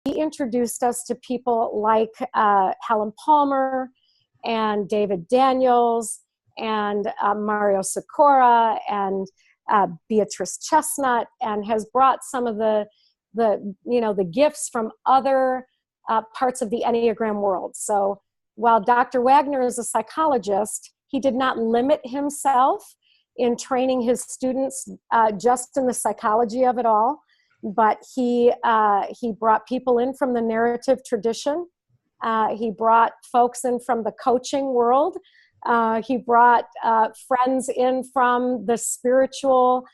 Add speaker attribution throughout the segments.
Speaker 1: he introduced us to people like Helen Palmer and David Daniels and Mario Sikora and Beatrice Chestnut, and has brought some of the gifts from other parts of the Enneagram world. So while Dr. Wagner is a psychologist, he did not limit himself in training his students just in the psychology of it all, but he brought people in from the narrative tradition. He brought folks in from the coaching world. He brought friends in from the spiritual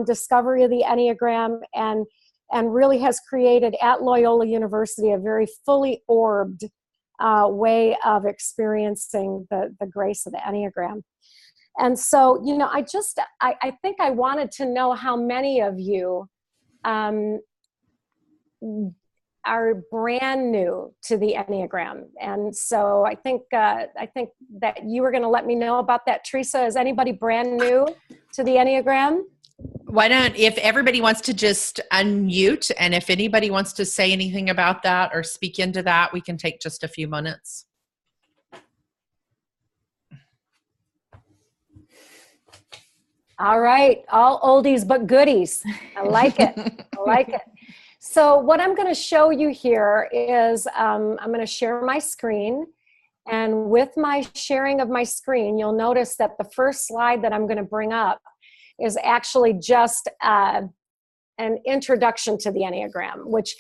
Speaker 1: discovery of the Enneagram, and really has created at Loyola University a very fully orbed way of experiencing the grace of the Enneagram. And so, I think I wanted to know how many of you are brand new to the Enneagram. And so I think that you were going to let me know about that. Teresa, is anybody brand new to the Enneagram?
Speaker 2: Why don't, if everybody wants to just unmute, and if anybody wants to say anything about that or speak into that, we can take just a few minutes.
Speaker 1: All right. All oldies but goodies. I like it. I like it. So what I'm going to show you here is I'm going to share my screen. And with my sharing of my screen, you'll notice that the first slide that I'm going to bring up is actually just an introduction to the Enneagram, which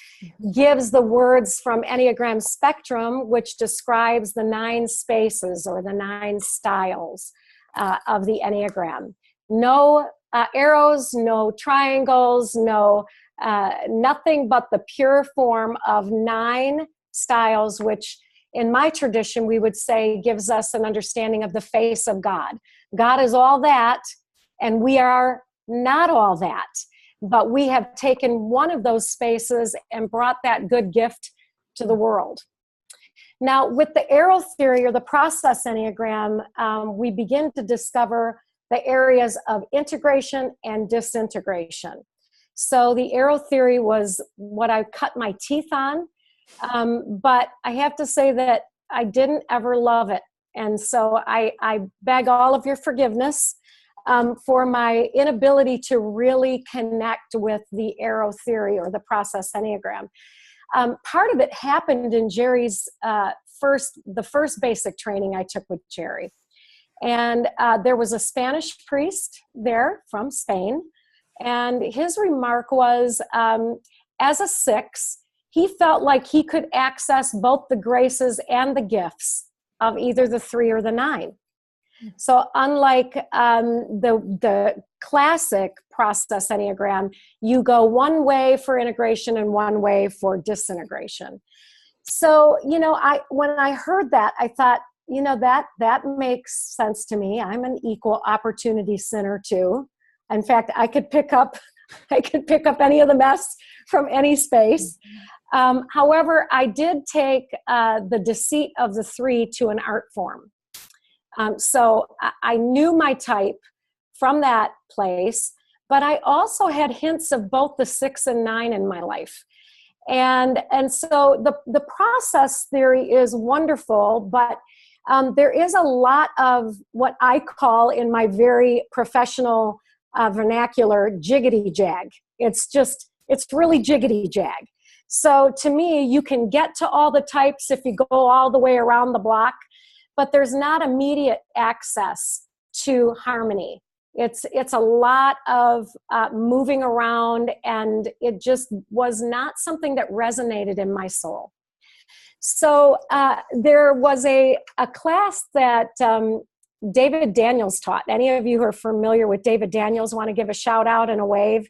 Speaker 1: gives the words from Enneagram Spectrum, which describes the 9 spaces or the 9 styles of the Enneagram. No arrows, no triangles, no nothing but the pure form of 9 styles, which in my tradition we would say gives us an understanding of the face of God. God is all that, and we are not all that, but we have taken one of those spaces and brought that good gift to the world. Now, with the arrow theory or the process Enneagram, we begin to discover the areas of integration and disintegration. So the arrow theory was what I cut my teeth on, but I have to say that I didn't ever love it. And so I beg all of your forgiveness for my inability to really connect with the arrow theory or the process Enneagram. Part of it happened in Jerry's the first basic training I took with Jerry. And there was a Spanish priest there from Spain. And his remark was, as a 6, he felt like he could access both the graces and the gifts of either the 3 or the 9. So unlike the classic process Enneagram, you go one way for integration and one way for disintegration. So, when I heard that, I thought, that makes sense to me. I'm an equal opportunity sinner too. In fact, I could pick up any of the mess from any space. However, I did take the deceit of the 3 to an art form. So I knew my type from that place, but I also had hints of both the 6 and 9 in my life. And so the process theory is wonderful, but there is a lot of what I call in my very professional vernacular, jiggity jag. It's really jiggity jag. So to me, you can get to all the types if you go all the way around the block, but there's not immediate access to harmony. It's a lot of moving around, and it just was not something that resonated in my soul. So there was a class that David Daniels taught. Any of you who are familiar with David Daniels want to give a shout out and a wave?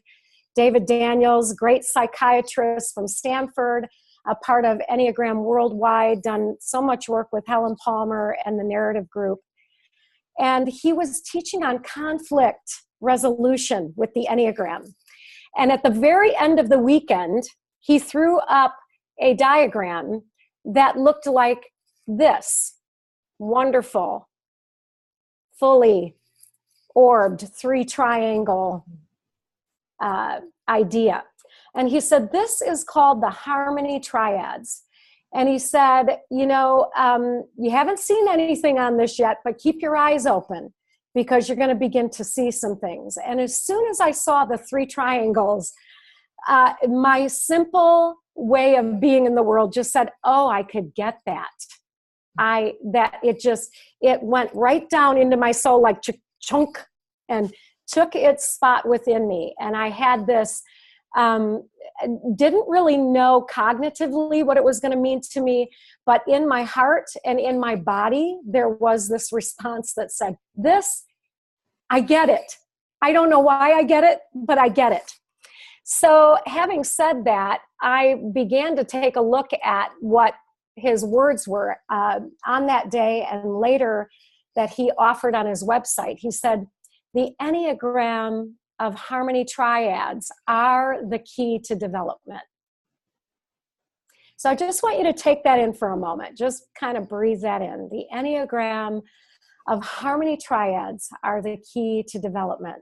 Speaker 1: David Daniels, great psychiatrist from Stanford, a part of Enneagram Worldwide, done so much work with Helen Palmer and the Narrative Group. And he was teaching on conflict resolution with the Enneagram. And at the very end of the weekend, he threw up a diagram that looked like this. Wonderful, fully orbed 3 triangle idea. And he said, this is called the Harmony Triads. And he said, you haven't seen anything on this yet, but keep your eyes open because you're going to begin to see some things. And as soon as I saw the 3 triangles, my simple way of being in the world just said, oh, I could get that. It went right down into my soul like chunk and took its spot within me. And I had this, didn't really know cognitively what it was going to mean to me, but in my heart and in my body, there was this response that said, I get it. I don't know why I get it, but I get it. So having said that, I began to take a look at what his words were on that day and later that he offered on his website. He said, the Enneagram of Harmony Triads are the key to development. So I just want you to take that in for a moment. Just kind of breathe that in. The Enneagram of Harmony Triads are the key to development.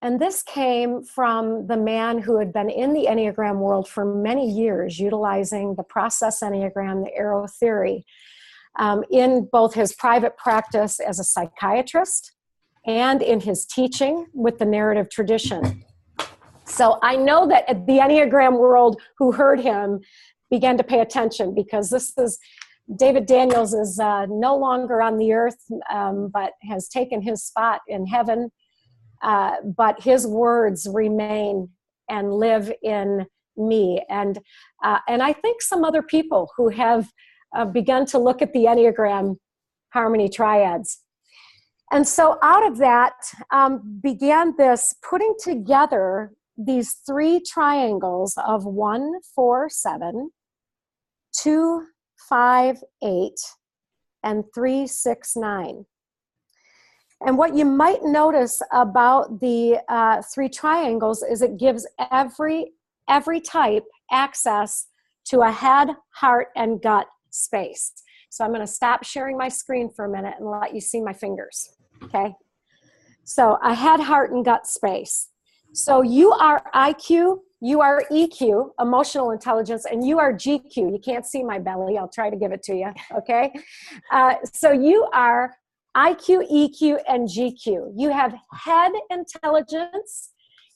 Speaker 1: And this came from the man who had been in the Enneagram world for many years, utilizing the process Enneagram, the arrow theory, in both his private practice as a psychiatrist and in his teaching with the narrative tradition. So I know that the Enneagram world who heard him began to pay attention, because David Daniels is no longer on the earth, but has taken his spot in heaven. But his words remain and live in me. And I think some other people who have begun to look at the Enneagram Harmony Triads. And so out of that began this putting together these 3 triangles of 1, 4, 7, 2, 5, 8, and 3, 6, 9. And what you might notice about the 3 triangles is it gives every type access to a head, heart, and gut space. So I'm going to stop sharing my screen for a minute and let you see my fingers. Okay? So a head, heart, and gut space. So you are IQ, you are EQ, emotional intelligence, and you are GQ. You can't see my belly. I'll try to give it to you. Okay? So you are IQ, EQ, and GQ. You have head intelligence,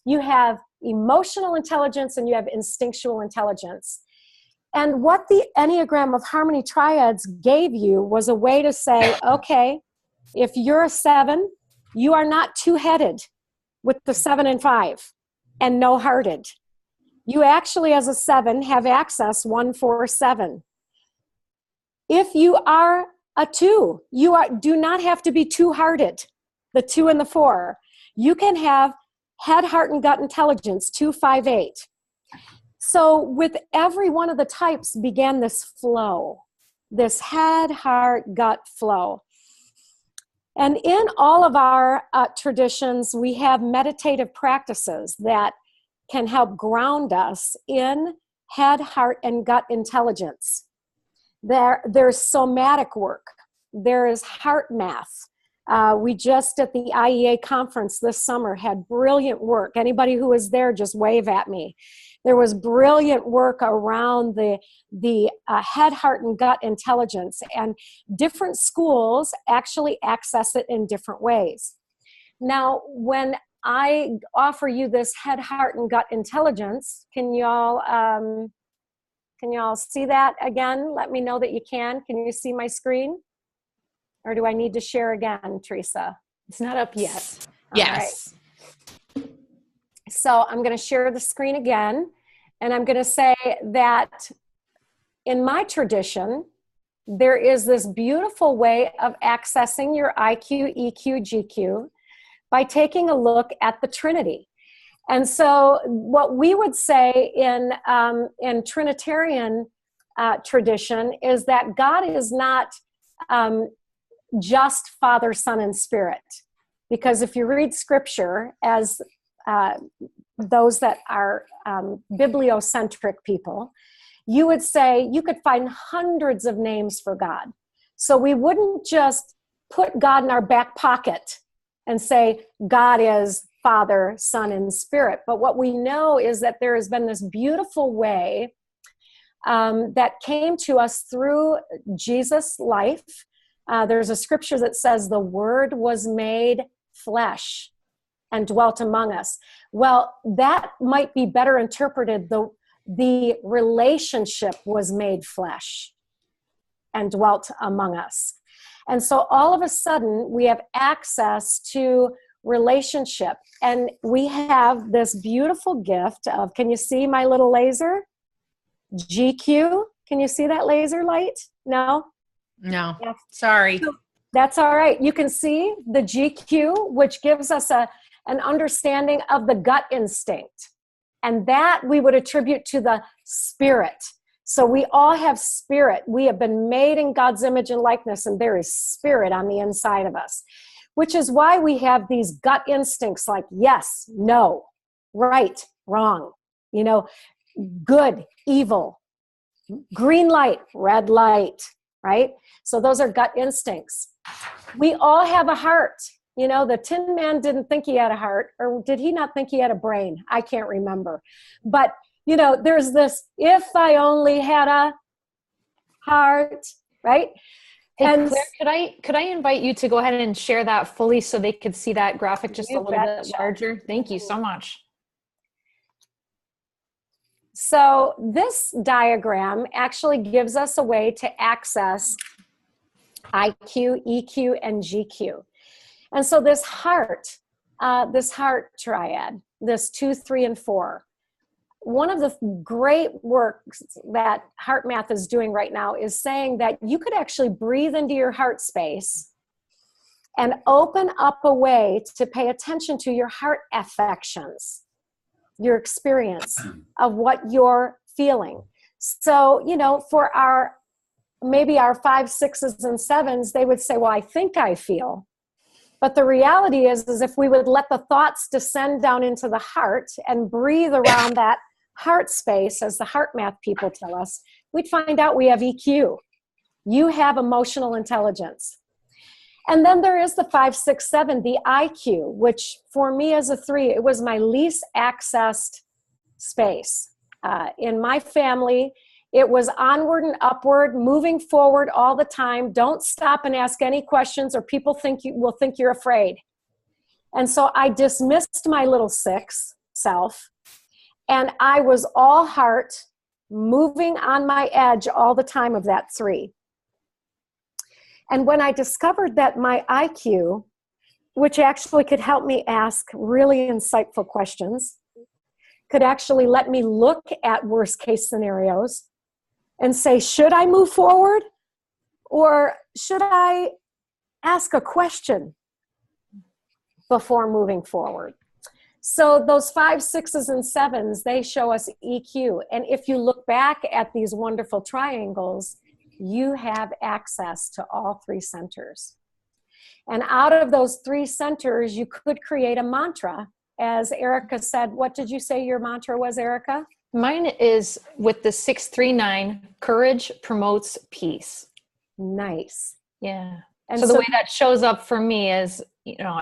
Speaker 1: you have emotional intelligence, and you have instinctual intelligence. And what the Enneagram of Harmony Triads gave you was a way to say, okay, if you're a 7, you are not two-headed with the 7 and 5 and no-hearted. You actually, as a 7, have access 1, 4, 7. If you are a 2, you do not have to be two-hearted, the 2 and the 4. You can have head, heart, and gut intelligence, 2, 5, 8. So with every one of the types began this flow, this head, heart, gut flow. And in all of our traditions, we have meditative practices that can help ground us in head, heart, and gut intelligence. There's somatic work. There is heart math. We just at the IEA conference this summer had brilliant work. Anybody who was there, just wave at me. There was brilliant work around the head, heart, and gut intelligence, and different schools actually access it in different ways. Now, when I offer you this head, heart, and gut intelligence, can y'all see that again? Let me know that you can. Can you see my screen? Or do I need to share again, Teresa?
Speaker 2: It's not up yet.
Speaker 1: Yes. All right. So I'm going to share the screen again, and I'm going to say that in my tradition, there is this beautiful way of accessing your IQ, EQ, GQ by taking a look at the Trinity. And so what we would say in Trinitarian tradition is that God is not just Father, Son, and Spirit. Because if you read Scripture as those that are bibliocentric people, you would say you could find hundreds of names for God. So we wouldn't just put God in our back pocket and say God is Father, Son, and Spirit. But what we know is that there has been this beautiful way that came to us through Jesus' life. There's a scripture that says the Word was made flesh and dwelt among us. Well, that might be better interpreted. The relationship was made flesh and dwelt among us. And so all of a sudden we have access to relationship, and we have this beautiful gift of, can you see my little laser? GQ. Can you see that laser light? No?
Speaker 2: No.
Speaker 1: Yeah.
Speaker 2: Sorry.
Speaker 1: So that's all right. You can see the GQ, which gives us an understanding of the gut instinct. And that we would attribute to the spirit. So we all have spirit. We have been made in God's image and likeness, and there is spirit on the inside of us, which is why we have these gut instincts like yes, no, right, wrong, good, evil, green light, red light, right? So those are gut instincts. We all have a heart. The Tin Man didn't think he had a heart, or did he not think he had a brain? I can't remember. But, there's this, if I only had a heart, right?
Speaker 3: Hey,
Speaker 1: and
Speaker 3: Claire, could I invite you to go ahead and share that fully so they could see that graphic just a little bit larger? Thank you so much.
Speaker 1: So this diagram actually gives us a way to access IQ, EQ, and GQ. And so this heart triad, this 2, 3, and 4, one of the great works that Heart Math is doing right now is saying that you could actually breathe into your heart space and open up a way to pay attention to your heart affections, your experience of what you're feeling. So, for maybe our 5, 6s, and 7s, they would say, well, I think I feel. But the reality is if we would let the thoughts descend down into the heart and breathe around that heart space, as the Heart Math people tell us, we'd find out we have EQ. You have emotional intelligence. And then there is the 5, 6, 7, the IQ, which for me as a 3, it was my least accessed space. In my family, it was onward and upward, moving forward all the time. Don't stop and ask any questions, or people will think you're afraid. And so I dismissed my little 6 self, and I was all heart, moving on my edge all the time of that 3. And when I discovered that my IQ, which actually could help me ask really insightful questions, could actually let me look at worst case scenarios and say, should I move forward, or should I ask a question before moving forward? So those 5, 6s, and 7s, they show us EQ. And if you look back at these wonderful triangles, you have access to all 3 centers. And out of those 3 centers, you could create a mantra. As Erica said, what did you say your mantra was, Erica?
Speaker 3: Mine is with the 639, courage promotes peace.
Speaker 1: Nice.
Speaker 3: Yeah. And so the way that shows up for me is,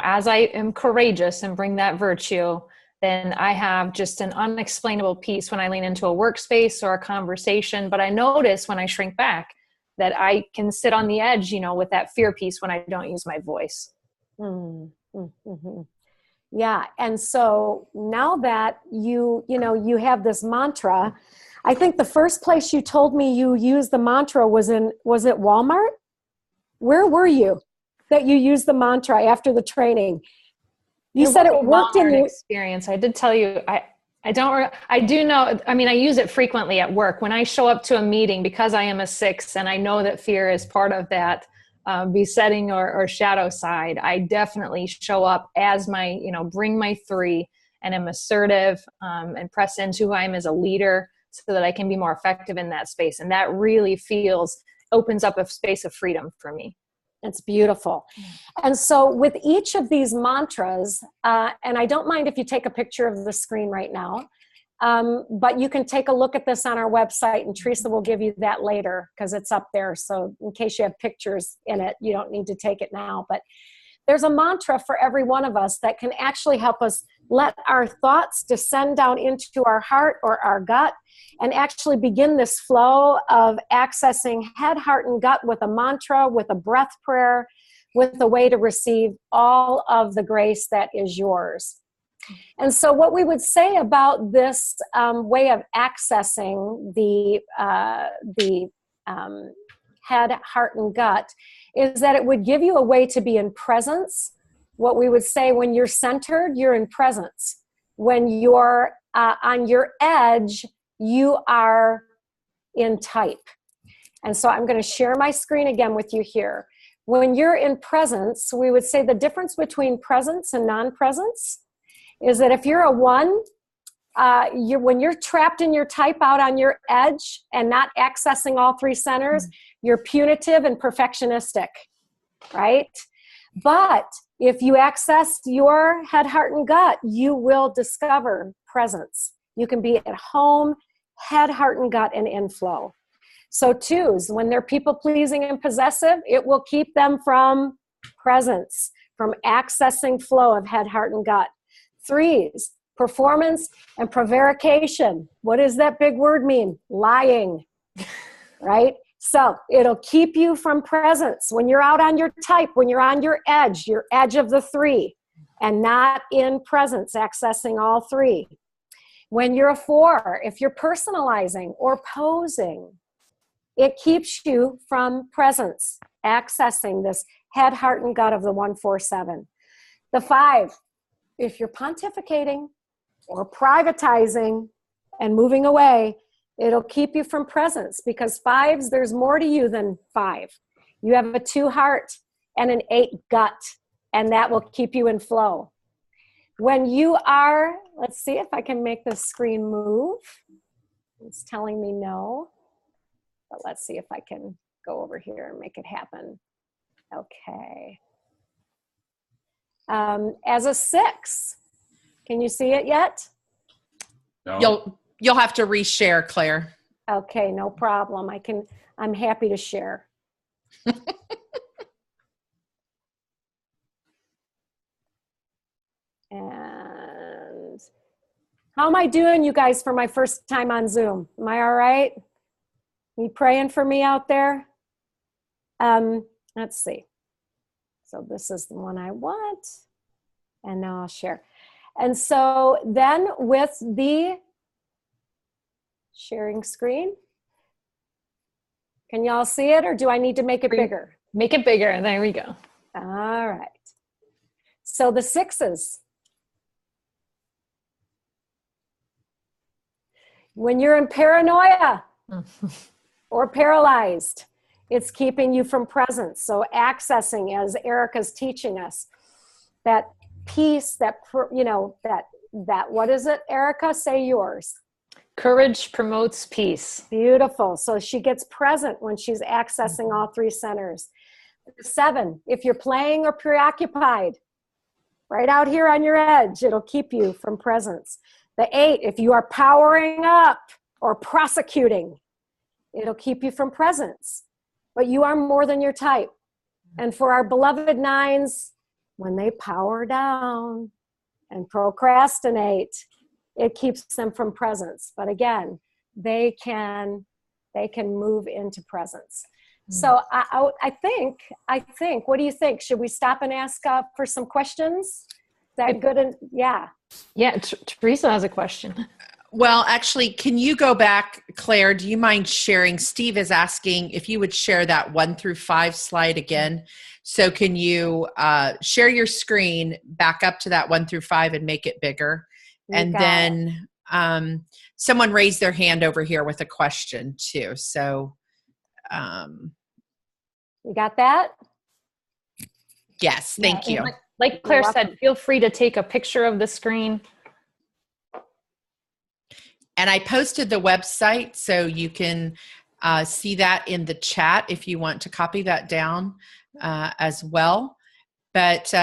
Speaker 3: as I am courageous and bring that virtue, then I have just an unexplainable peace when I lean into a workspace or a conversation. But I notice when I shrink back that I can sit on the edge, with that fear piece when I don't use my voice.
Speaker 1: Mm-hmm. Yeah. And so now that you have this mantra, I think the first place you told me you used the mantra was it Walmart? Where were you that you used the mantra after the training? You said it worked in your
Speaker 3: experience. I did tell you, I do know, I use it frequently at work. When I show up to a meeting, because I am a 6 and I know that fear is part of that besetting or shadow side, I definitely show up as my, bring my 3 and am assertive and press into who I am as a leader so that I can be more effective in that space. And that really opens up a space of freedom for me.
Speaker 1: It's beautiful. And so with each of these mantras, and I don't mind if you take a picture of the screen right now, but you can take a look at this on our website, and Teresa will give you that later because it's up there. So in case you have pictures in it, you don't need to take it now. But there's a mantra for every one of us that can actually help us let our thoughts descend down into our heart or our gut and actually begin this flow of accessing head, heart, and gut with a mantra, with a breath prayer, with a way to receive all of the grace that is yours. And so what we would say about this way of accessing the head, heart, and gut is that it would give you a way to be in presence. What we would say, when you're centered, you're in presence. When you're on your edge, you are in type. And so I'm going to share my screen again with you here. When you're in presence, we would say the difference between presence and non-presence is that if you're a 1, when you're trapped in your type out on your edge and not accessing all 3 centers, you're punitive and perfectionistic, right? But if you access your head, heart, and gut, you will discover presence. You can be at home, head, heart, and gut, and inflow. So 2s, when they're people-pleasing and possessive, it will keep them from presence, from accessing flow of head, heart, and gut. 3s, performance and prevarication. What does that big word mean? Lying, right? So it'll keep you from presence when you're out on your type, when you're on your edge of the 3, and not in presence, accessing all 3. When you're a 4, if you're personalizing or posing, it keeps you from presence, accessing this head, heart, and gut of the 1-4-7. The 5, if you're pontificating or privatizing and moving away, it'll keep you from presence, because 5s, there's more to you than 5. You have a 2 heart and an 8 gut, and that will keep you in flow. When you are, let's see if I can make the screen move. It's telling me no, but let's see if I can go over here and make it happen. Okay. As a 6, can you see it yet?
Speaker 2: No. You'll have to reshare, Claire.
Speaker 1: Okay, no problem. I'm happy to share. And how am I doing, you guys, for my first time on Zoom? Am I all right? You praying for me out there? Let's see. So this is the one I want. And now I'll share. And so then with the sharing screen, can y'all see it, or do I need to make it bigger?
Speaker 3: Make it bigger. There we go.
Speaker 1: All right. So the 6s. When you're in paranoia or paralyzed, it's keeping you from presence. So accessing, as Erica's teaching us, that peace, that what is it, Erica? Say yours.
Speaker 3: Courage promotes peace.
Speaker 1: Beautiful. So she gets present when she's accessing all 3 centers. 7, if you're playing or preoccupied, right out here on your edge, it'll keep you from presence. The 8, if you are powering up or prosecuting, it'll keep you from presence. But you are more than your type. And for our beloved 9s, when they power down and procrastinate, it keeps them from presence. But again, they can move into presence. So I think, what do you think? Should we stop and ask for some questions? Is that good? Yeah.
Speaker 3: Yeah, Teresa has a question.
Speaker 2: Well, actually, can you go back, Claire? Do you mind sharing? Steve is asking if you would share that 1-5 slide again. So can you share your screen back up to that 1-5 and make it bigger? And then someone raised their hand over here with a question too. So
Speaker 1: you got that?
Speaker 2: Yes, thank you.
Speaker 3: Like Claire said, feel free to take a picture of the screen.
Speaker 2: And I posted the website, so you can see that in the chat if you want to copy that down as well. But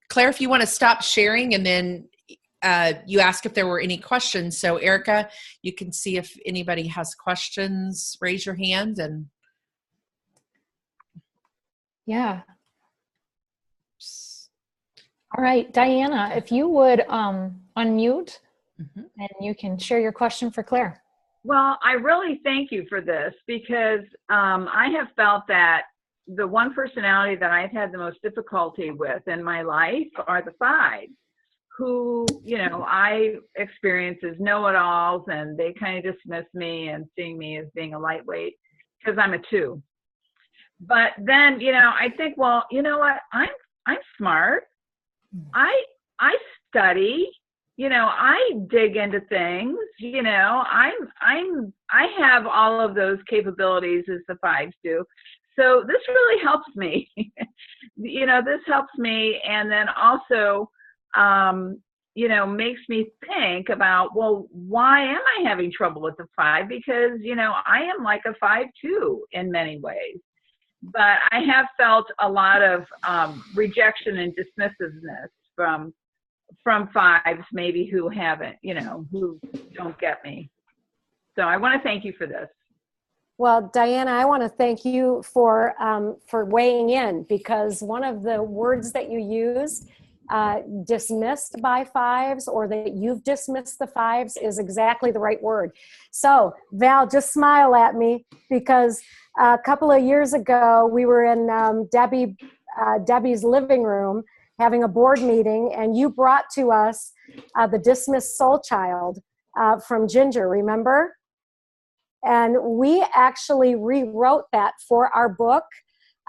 Speaker 2: Claire, if you want to stop sharing, and then you ask if there were any questions. So Erica, you can see if anybody has questions, raise your hand. And
Speaker 3: yeah. All right, Diana, if you would unmute
Speaker 2: Mhm.
Speaker 3: and you can share your question for Claire.
Speaker 4: Well, I really thank you for this because I have felt that the one personality that I've had the most difficulty with in my life are the fives, who, you know, I experience as know-it-alls, and they kind of dismiss me and seeing me as being a lightweight because I'm a two. But then, you know, I think, well, you know what? I'm smart. I study. You know, I dig into things. You know, I have all of those capabilities as the fives do. So this really helps me. You know, this helps me, and then also, you know, makes me think about, well, why am I having trouble with the five? Because, you know, I am like a 5-2 in many ways. But I have felt a lot of rejection and dismissiveness from fives, maybe, who haven't, you know, who don't get me. So I want to thank you for this.
Speaker 1: Well, Diana, I want to thank you for weighing in, because one of the words that you used, dismissed by fives, or that you've dismissed the fives, is exactly the right word. So Val, just smile at me, because a couple of years ago, we were in Debbie's living room having a board meeting, and you brought to us the dismissed soul child from Ginger, remember? And we actually rewrote that for our book.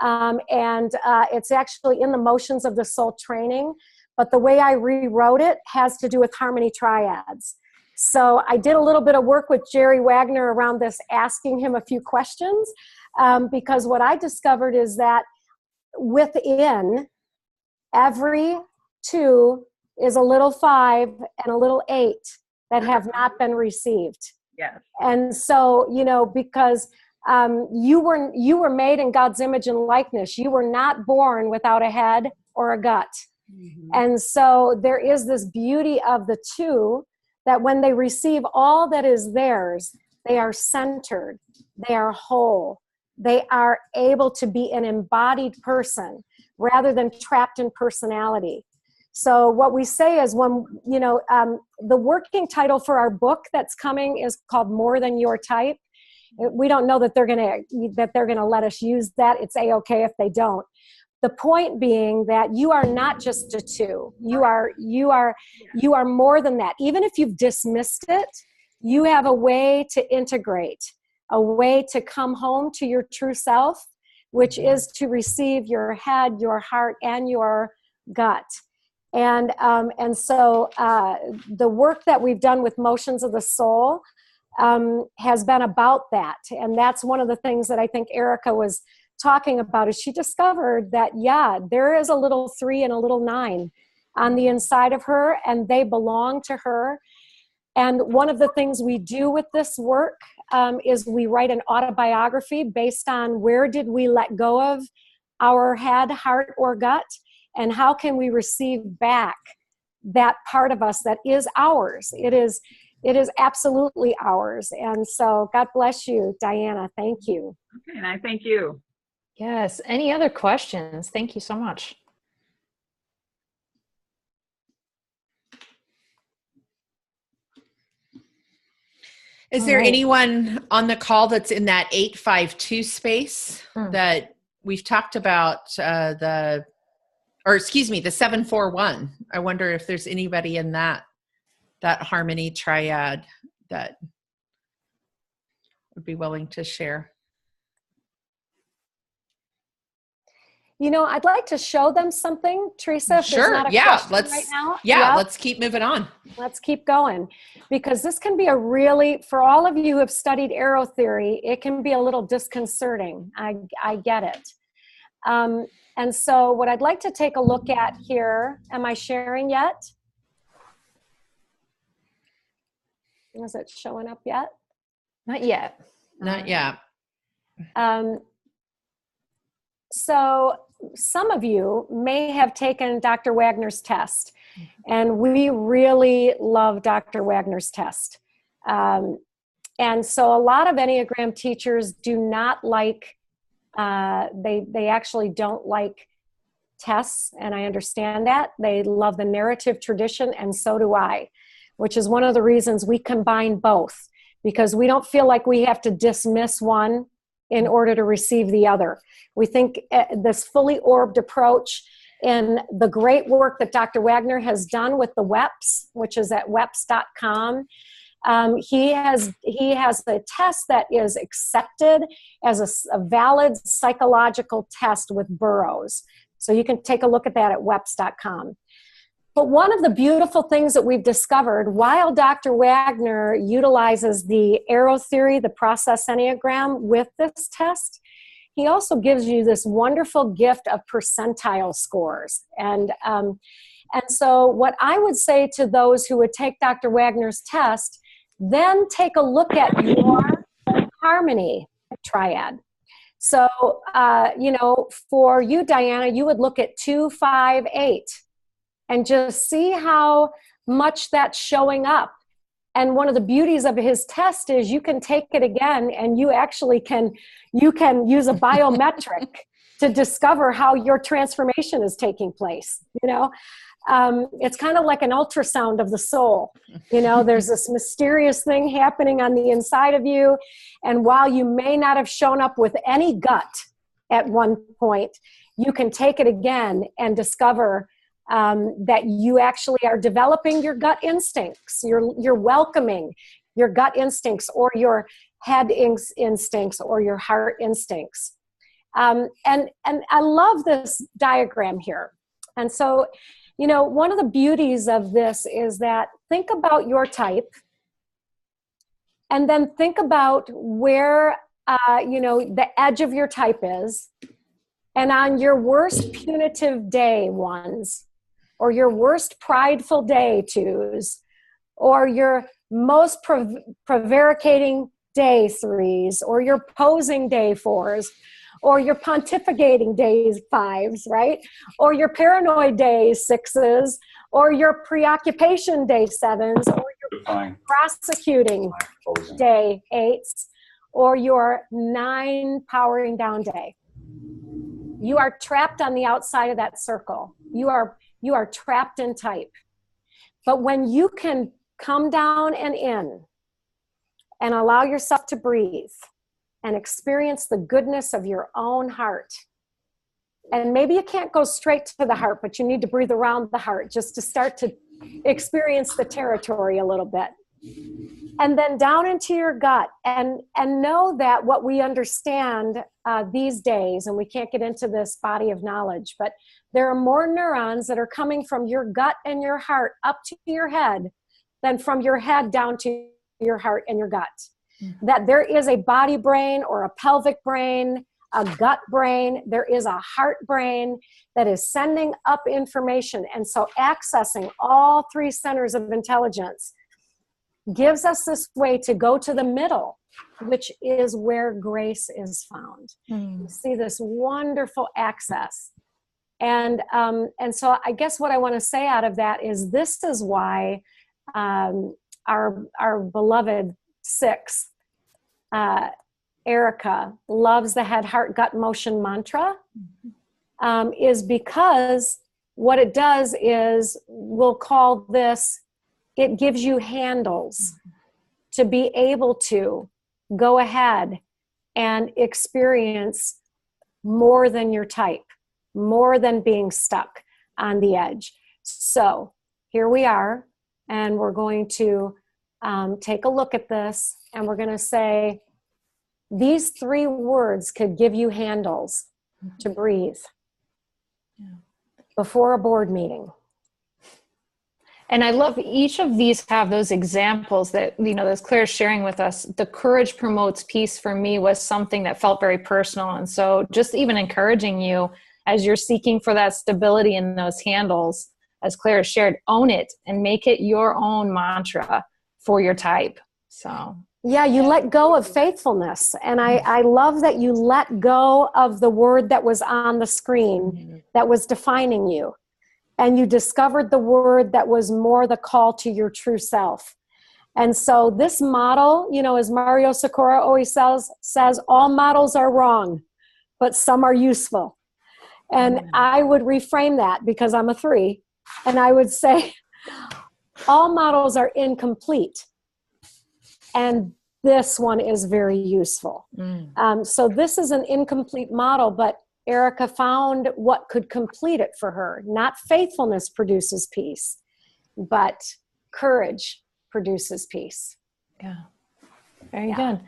Speaker 1: And it's actually in the Motions of the Soul training. But the way I rewrote it has to do with harmony triads. So I did a little bit of work with Jerry Wagner around this, asking him a few questions. Because what I discovered is that within every two is a little 5 and a little 8 that have not been received.
Speaker 4: Yes.
Speaker 1: And so, you know, because you were made in God's image and likeness. You were not born without a head or a gut. Mm-hmm. And so there is this beauty of the two, that when they receive all that is theirs, they are centered, they are whole, they are able to be an embodied person rather than trapped in personality. So what we say is, when, you know, the working title for our book that's coming is called More Than Your Type. We don't know that they're gonna let us use that. It's a-okay if they don't. The point being that you are not just a 2. You are more than that. Even if you've dismissed it, you have a way to integrate, a way to come home to your true self, which is to receive your head, your heart, and your gut. And so the work that we've done with Motions of the Soul has been about that. And that's one of the things that I think Erica was talking about, is she discovered that, yeah, there is a little 3 and a little 9 on the inside of her, and they belong to her. And one of the things we do with this work is we write an autobiography based on where did we let go of our head, heart, or gut, and how can we receive back that part of us that is ours. It is absolutely ours. And so God bless you, Diana. Thank you.
Speaker 4: Okay, and I thank you.
Speaker 3: Yes. Any other questions? Thank you so much.
Speaker 2: Is there anyone on the call that's in that 852 space that we've talked about the 741? I wonder if there's anybody in that harmony triad that would be willing to share.
Speaker 1: You know, I'd like to show them something, Teresa, if there's not a question right now.
Speaker 2: Yeah, let's keep moving on. Let's
Speaker 1: keep going, because this can be for all of you who have studied arrow theory, it can be a little disconcerting. I get it. And so what I'd like to take a look at here, am I sharing yet? Is it showing up yet?
Speaker 3: Not yet.
Speaker 2: Not yet.
Speaker 1: So some of you may have taken Dr. Wagner's test, and we really love Dr. Wagner's test. And so a lot of Enneagram teachers do not like, they actually don't like tests, and I understand that. They love the narrative tradition, and so do I, which is one of the reasons we combine both, because we don't feel like we have to dismiss one in order to receive the other. We think this fully orbed approach and the great work that Dr. Wagner has done with the WEPS, which is at weps.com. He has a test that is accepted as a valid psychological test with Burroughs. So you can take a look at that at weps.com. But one of the beautiful things that we've discovered while Dr. Wagner utilizes the arrow theory, the process Enneagram with this test, he also gives you this wonderful gift of percentile scores. And so what I would say to those who would take Dr. Wagner's test, then take a look at your harmony triad. So, for you, Diana, you would look at 2, 5, 8 and just see how much that's showing up. And one of the beauties of his test is you can take it again and you actually can use a biometric to discover how your transformation is taking place. It's kind of like an ultrasound of the soul. There's this mysterious thing happening on the inside of you. And while you may not have shown up with any gut at one point, you can take it again and discover that you actually are developing your gut instincts. You're welcoming your gut instincts or your head instincts or your heart instincts. And I love this diagram here. And so, one of the beauties of this is that think about your type and then think about where, the edge of your type is. And on your worst punitive day ones, or your worst prideful day twos, or your most prevaricating day threes, or your posing day fours, or your pontificating day fives, right? Or your paranoid day sixes, or your preoccupation day sevens, or your prosecuting day eights, or your 9 powering down day. You are trapped on the outside of that circle. You are trapped in type. But when you can come down and in and allow yourself to breathe and experience the goodness of your own heart, and maybe you can't go straight to the heart, but you need to breathe around the heart just to start to experience the territory a little bit. And then down into your gut and know that what we understand these days, and we can't get into this body of knowledge, but there are more neurons that are coming from your gut and your heart up to your head than from your head down to your heart and your gut. Mm-hmm. That there is a body brain or a pelvic brain, a gut brain, there is a heart brain that is sending up information. And so accessing all 3 centers of intelligence gives us this way to go to the middle, which is where grace is found. You see this wonderful access. And so I guess what I want to say out of that is this is why our beloved 6, Erica, loves the head, heart, gut, motion mantra, is because what it does is, we'll call this, it gives you handles to be able to go ahead and experience more than your type, more than being stuck on the edge. So here we are, and we're going to take a look at this, and we're going to say, these 3 words could give you handles to breathe before a board meeting.
Speaker 3: And I love each of these have those examples that, as Claire's sharing with us. The courage promotes peace for me was something that felt very personal. And so just even encouraging you as you're seeking for that stability in those handles, as Claire shared, own it and make it your own mantra for your type. So
Speaker 1: yeah, you let go of faithfulness. And I love that you let go of the word that was on the screen that was defining you. And you discovered the word that was more the call to your true self. And so this model, as Mario Sikora always says, all models are wrong, but some are useful. And I would reframe that because I'm a 3. And I would say, all models are incomplete. And this one is very useful. So this is an incomplete model, but Erica found what could complete it for her. Not faithfulness produces peace, but courage produces peace.
Speaker 3: Yeah, very good.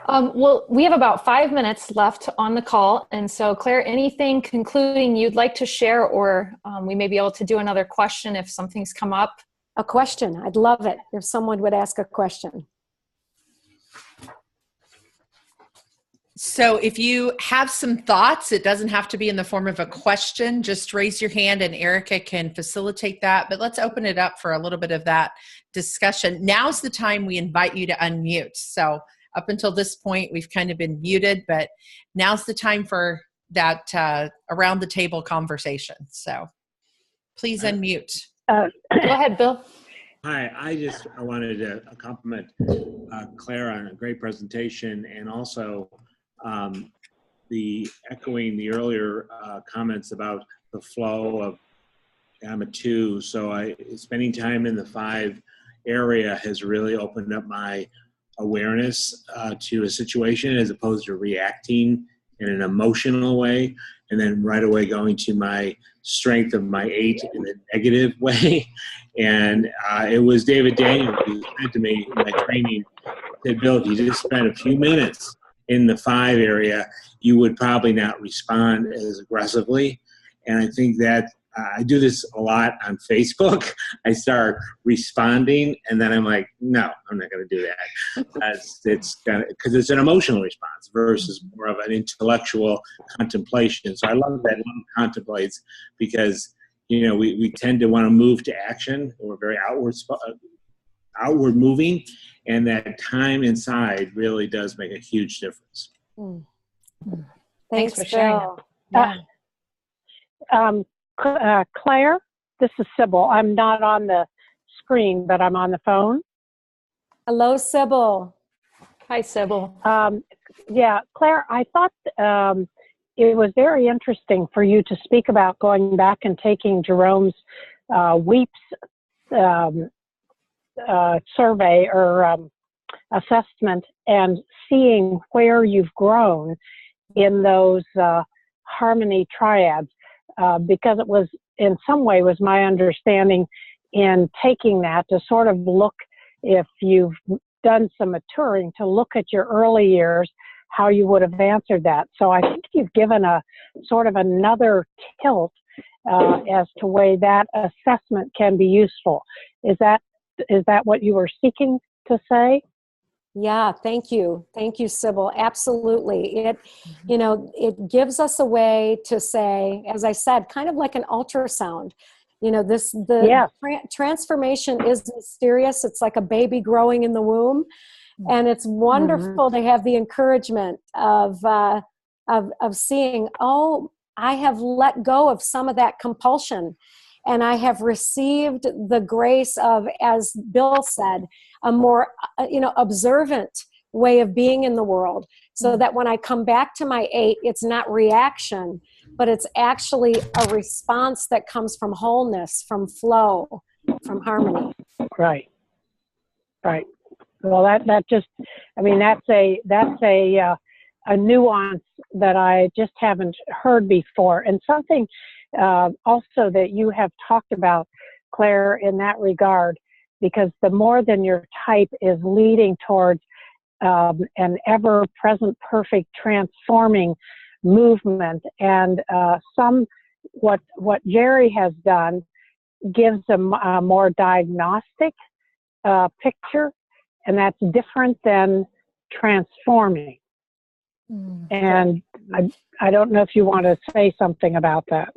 Speaker 3: Well, we have about 5 minutes left on the call. And so, Claire, anything concluding you'd like to share, or we may be able to do another question if something's come up?
Speaker 1: A question. I'd love it if someone would ask a question.
Speaker 2: So if you have some thoughts, it doesn't have to be in the form of a question. Just raise your hand and Erica can facilitate that. But let's open it up for a little bit of that discussion. Now's the time we invite you to unmute. So up until this point, we've kind of been muted, but now's the time for that around the table conversation. So please unmute.
Speaker 3: Go ahead, Bill.
Speaker 5: Hi, I wanted to compliment Claire on a great presentation, and also the echoing the earlier comments about the flow of, I'm a 2, so spending time in the 5 area has really opened up my awareness to a situation, as opposed to reacting in an emotional way and then right away going to my strength of my 8 in a negative way. And it was David Daniel who said to me in my training, said, Bill, if you just spent a few minutes in the 5 area, you would probably not respond as aggressively. And I think that I do this a lot on Facebook. I start responding, and then I'm like, no, I'm not going to do that. Because it's an emotional response versus more of an intellectual contemplation. So I love that one contemplates, because we tend to want to move to action. We're very outward moving, and that time inside really does make a huge difference.
Speaker 1: Thanks
Speaker 3: for sharing
Speaker 1: Bill.
Speaker 6: Claire, this is Sybil. I'm not on the screen, but I'm on the phone.
Speaker 1: Hello, Sybil.
Speaker 3: Hi, Sybil.
Speaker 6: Yeah, Claire, I thought it was very interesting for you to speak about going back and taking Jerome's WEEPS survey or assessment and seeing where you've grown in those harmony triads. Because it was, in some way, was my understanding in taking that to sort of look, if you've done some maturing, to look at your early years, how you would have answered that. So I think you've given a sort of another tilt as to way that assessment can be useful. Is that what you were seeking to say?
Speaker 1: Yeah, thank you. Thank you, Sybil. Absolutely. It gives us a way to say, as I said, kind of like an ultrasound. Transformation is mysterious. It's like a baby growing in the womb. And it's wonderful to have the encouragement of seeing, oh, I have let go of some of that compulsion. And I have received the grace of, as Bill said, a more, observant way of being in the world, so that when I come back to my 8, it's not reaction, but it's actually a response that comes from wholeness, from flow, from harmony.
Speaker 6: Right. Well, that's a nuance that I just haven't heard before, and something also that you have talked about, Claire, in that regard, because the more than your type is leading towards an ever-present, perfect, transforming movement, and what Jerry has done gives a more diagnostic picture, and that's different than transforming. And I don't know if you want to say something about that.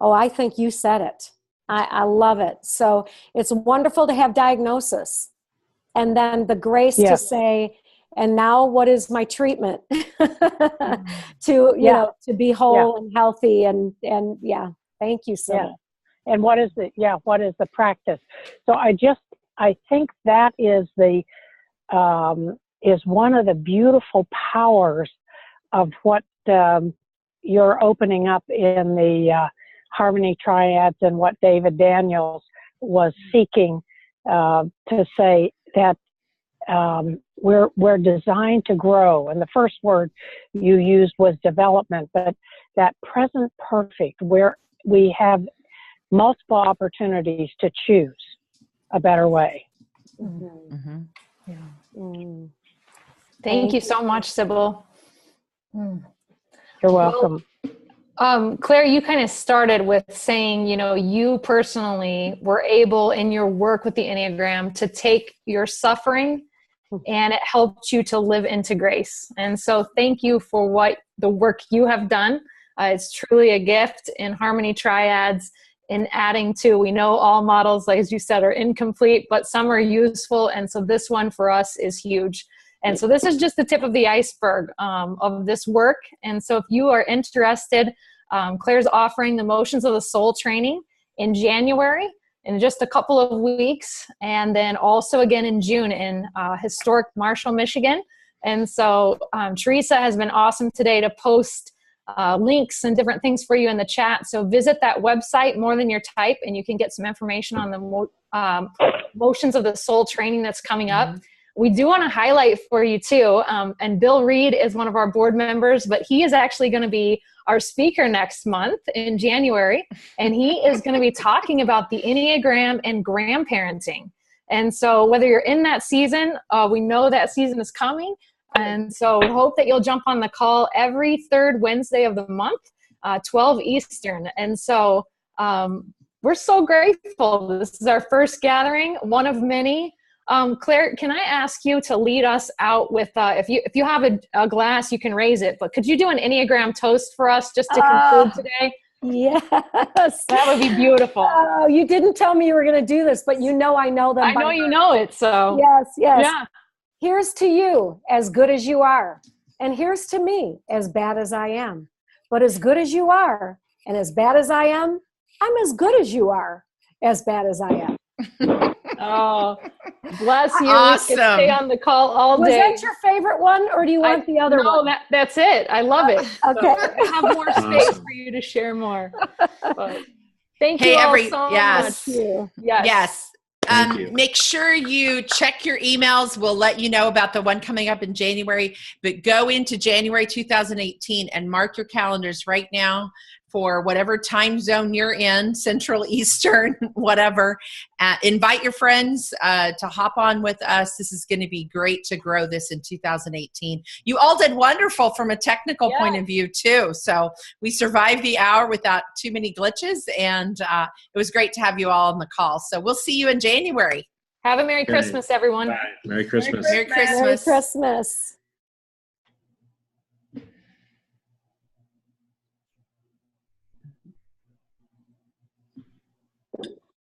Speaker 1: Oh, I think you said it. I love it. So it's wonderful to have diagnosis, and then the grace to say, and now what is my treatment to be whole and healthy, and thank you so much.
Speaker 6: And what is the practice? So I think that is is one of the beautiful powers of what you're opening up in the Harmony Triads and what David Daniels was seeking to say that we're designed to grow. And the first word you used was development, but that present perfect, where we have multiple opportunities to choose a better way.
Speaker 3: Mm-hmm. Yeah. Thank you so much, Sybil.
Speaker 6: You're welcome.
Speaker 3: Well, Claire, you kind of started with saying, you personally were able in your work with the Enneagram to take your suffering and it helped you to live into grace. And so thank you for the work you have done. It's truly a gift in Harmony Triads, in adding to, we know all models, like as you said, are incomplete, but some are useful. And so this one for us is huge. And so this is just the tip of the iceberg of this work. And so if you are interested, Claire's offering the Motions of the Soul training in January, in just a couple of weeks, and then also again in June in historic Marshall, Michigan. And so Teresa has been awesome today to post links and different things for you in the chat. So visit that website, More Than Your Type, and you can get some information on the Motions of the Soul training that's coming up. We do want to highlight for you too, and Bill Reed is one of our board members, but he is actually going to be our speaker next month in January, and he is going to be talking about the Enneagram and grandparenting. And so whether you're in that season, we know that season is coming, and so we hope that you'll jump on the call every third Wednesday of the month, 12 Eastern. And so we're so grateful. This is our first gathering, one of many. Claire, can I ask you to lead us out with, if you have a glass, you can raise it, but could you do an Enneagram toast for us just to conclude today?
Speaker 1: Yes.
Speaker 3: That would be beautiful.
Speaker 1: Oh, you didn't tell me you were going to do this, but I know them.
Speaker 3: I know you know it, so.
Speaker 1: Yes.
Speaker 3: Yeah.
Speaker 1: Here's to you, as good as you are. And here's to me, as bad as I am. But as good as you are, and as bad as I am, I'm as good as you are, as bad as I am.
Speaker 3: Oh, bless you.
Speaker 2: Awesome.
Speaker 3: We could stay on the call all day.
Speaker 1: Was that your favorite one, or do you want the other one?
Speaker 3: No, that's it. I love it.
Speaker 1: Okay.
Speaker 3: So I have more space for you to share more. But thank you all so
Speaker 2: yes.
Speaker 3: much.
Speaker 2: Yes.
Speaker 5: Thank you.
Speaker 2: Make sure you check your emails. We'll let you know about the one coming up in January, but go into January 2018 and mark your calendars right now for whatever time zone you're in, Central, Eastern, whatever. Invite your friends to hop on with us. This is going to be great to grow this in 2018. You all did wonderful from a technical point of view too. So we survived the hour without too many glitches, and it was great to have you all on the call. So we'll see you in January.
Speaker 3: Have a Merry Christmas, everyone.
Speaker 5: Bye. Merry Christmas.
Speaker 2: Merry Christmas.
Speaker 1: Merry Christmas.